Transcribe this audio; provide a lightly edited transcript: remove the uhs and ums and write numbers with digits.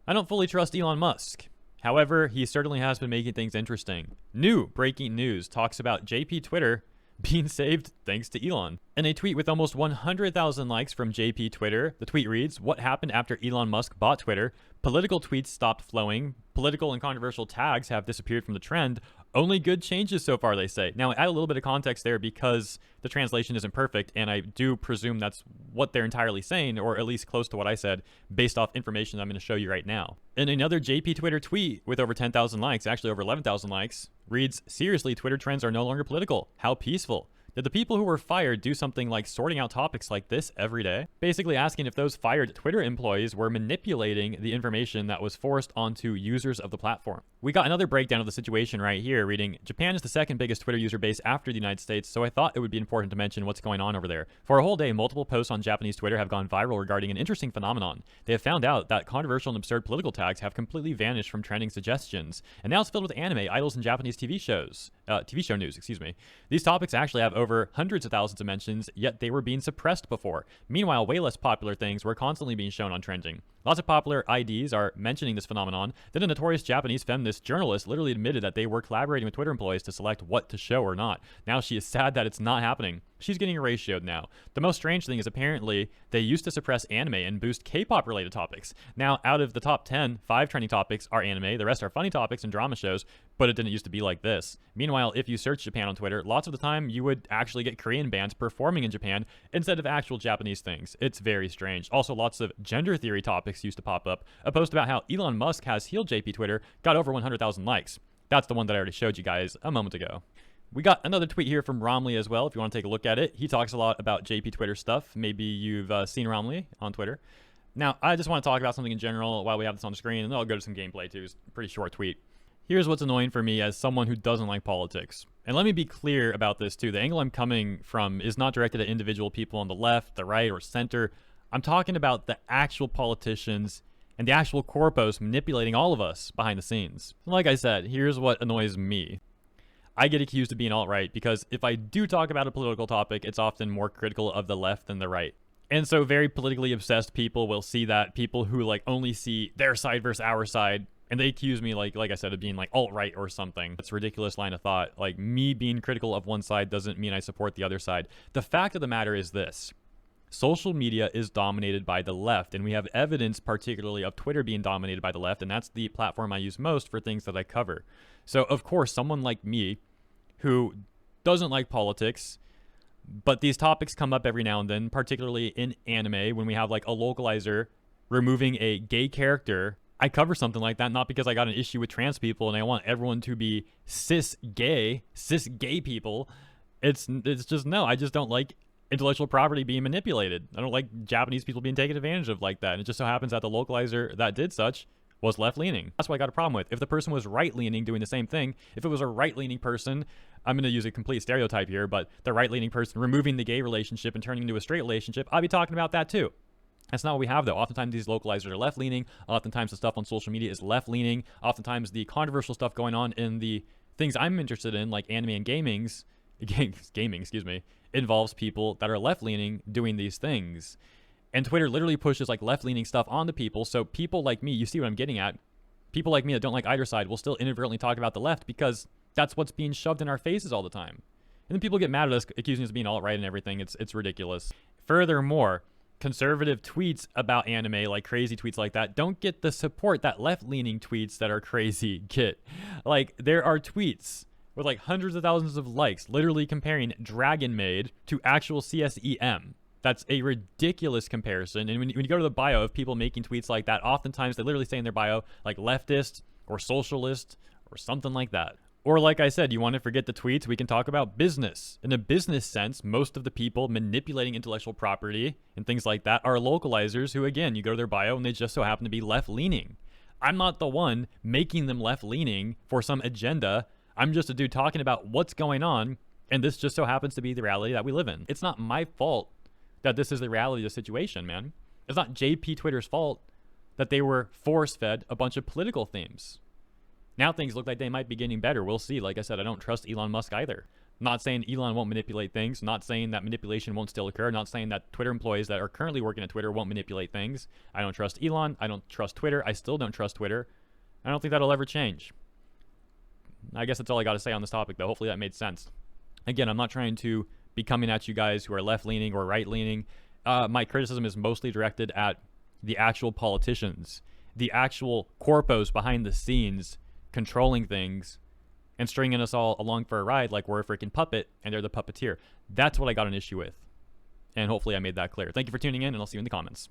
I don't fully trust Elon Musk. However, he certainly has been making things interesting. New breaking news talks about JP Twitter being saved thanks to Elon. In a tweet with almost 100,000 likes from JP Twitter, the tweet reads, "What happened after Elon Musk bought Twitter? Political tweets stopped flowing. Political and controversial tags have disappeared from the trend. Only good changes so far," they say. Now, I add a little bit of context there because the translation isn't perfect, and I do presume that's what they're entirely saying, or at least close to what I said, based off information I'm going to show you right now. In another JP Twitter tweet with over 10,000 likes, actually over 11,000 likes, reads, "Seriously, Twitter trends are no longer political. How peaceful. Did the people who were fired do something like sorting out topics like this every day?" Basically asking if those fired Twitter employees were manipulating the information that was forced onto users of the platform. We got another breakdown of the situation right here, reading, "Japan is the second biggest Twitter user base after the United States, so I thought it would be important to mention what's going on over there. For a whole day, multiple posts on Japanese Twitter have gone viral regarding an interesting phenomenon. They have found out that controversial and absurd political tags have completely vanished from trending suggestions, and now it's filled with anime, idols, and Japanese TV show news, excuse me. These topics actually have over hundreds of thousands of mentions, yet they were being suppressed before. Meanwhile, way less popular things were constantly being shown on trending. Lots of popular IDs are mentioning this phenomenon. Then a notorious Japanese feminist journalist literally admitted that they were collaborating with Twitter employees to select what to show or not. Now she is sad that it's not happening. She's getting erased now. The most strange thing is apparently they used to suppress anime and boost K-pop related topics. Now, out of the top 10, 5 trending topics are anime, the rest are funny topics and drama shows, but it didn't used to be like this. Meanwhile, if you search Japan on Twitter, lots of the time you would actually get Korean bands performing in Japan instead of actual Japanese things. It's very strange. Also, lots of gender theory topics used to pop up. A post about how Elon Musk has healed JP Twitter got over 100,000 likes. That's the one that I already showed you guys a moment ago. We got another tweet here from Romley as well, if you want to take a look at it. He talks a lot about JP Twitter stuff. Maybe you've seen Romley on Twitter. Now, I just want to talk about something in general while we have this on the screen, and then I'll go to some gameplay too. It's a pretty short tweet. Here's what's annoying for me as someone who doesn't like politics. And let me be clear about this too. The angle I'm coming from is not directed at individual people on the left, the right, or center. I'm talking about the actual politicians and the actual corpos manipulating all of us behind the scenes. Like I said, here's what annoys me. I get accused of being alt-right because if I do talk about a political topic, it's often more critical of the left than the right. And so very politically obsessed people will see that, people who like only see their side versus our side, and they accuse me, like I said, of being like alt-right or something. That's a ridiculous line of thought. Like, me being critical of one side doesn't mean I support the other side. The fact of the matter is this. Social media is dominated by the left, and we have evidence particularly of Twitter being dominated by the left, and that's the platform I use most for things that I cover. So, of course, someone like me who doesn't like politics, but these topics come up every now and then, particularly in anime, when we have like a localizer removing a gay character. I cover something like that not because I got an issue with trans people and I want everyone to be cis gay people. It's just, no, I just don't like intellectual property being manipulated. I don't like Japanese people being taken advantage of like that. And it just so happens that the localizer that did such was left-leaning. That's what I got a problem with. If the person was right-leaning doing the same thing, if it was a right-leaning person, I'm going to use a complete stereotype here, but the right-leaning person removing the gay relationship and turning into a straight relationship, I'd be talking about that too. That's not what we have though. Oftentimes these localizers are left-leaning. Oftentimes the stuff on social media is left-leaning. Oftentimes the controversial stuff going on in the things I'm interested in, like anime and gaming, involves people that are left-leaning doing these things. And Twitter literally pushes like left-leaning stuff onto people. So people like me, you see what I'm getting at, people like me that don't like either side will still inadvertently talk about the left because that's what's being shoved in our faces all the time. And then people get mad at us, accusing us of being alt-right and everything. It's ridiculous. Furthermore, conservative tweets about anime, like crazy tweets like that, don't get the support that left-leaning tweets that are crazy get. Like, there are tweets with like hundreds of thousands of likes literally comparing Dragon Maid to actual CSEM. That's a ridiculous comparison. And when you go to the bio of people making tweets like that, oftentimes they literally say in their bio, like leftist or socialist or something like that. Or like I said, you want to forget the tweets, we can talk about business. In a business sense, most of the people manipulating intellectual property and things like that are localizers who, again, you go to their bio and they just so happen to be left-leaning. I'm not the one making them left-leaning for some agenda. I'm just a dude talking about what's going on, and this just so happens to be the reality that we live in. It's not my fault that this is the reality of the situation, man. It's not JP Twitter's fault that they were force-fed a bunch of political themes. Now things look like they might be getting better. We'll see. Like I said, I don't trust Elon Musk either. Not saying Elon won't manipulate things. Not saying that manipulation won't still occur. Not saying that Twitter employees that are currently working at Twitter won't manipulate things. I don't trust Elon. I don't trust Twitter. I still don't trust Twitter. I don't think that'll ever change. I guess that's all I got to say on this topic, though. Hopefully that made sense. Again, I'm not trying to be coming at you guys who are left-leaning or right-leaning. My criticism is mostly directed at the actual politicians, the actual corpos behind the scenes controlling things and stringing us all along for a ride like we're a freaking puppet and they're the puppeteer. That's what I got an issue with. And hopefully I made that clear. Thank you for tuning in, and I'll see you in the comments.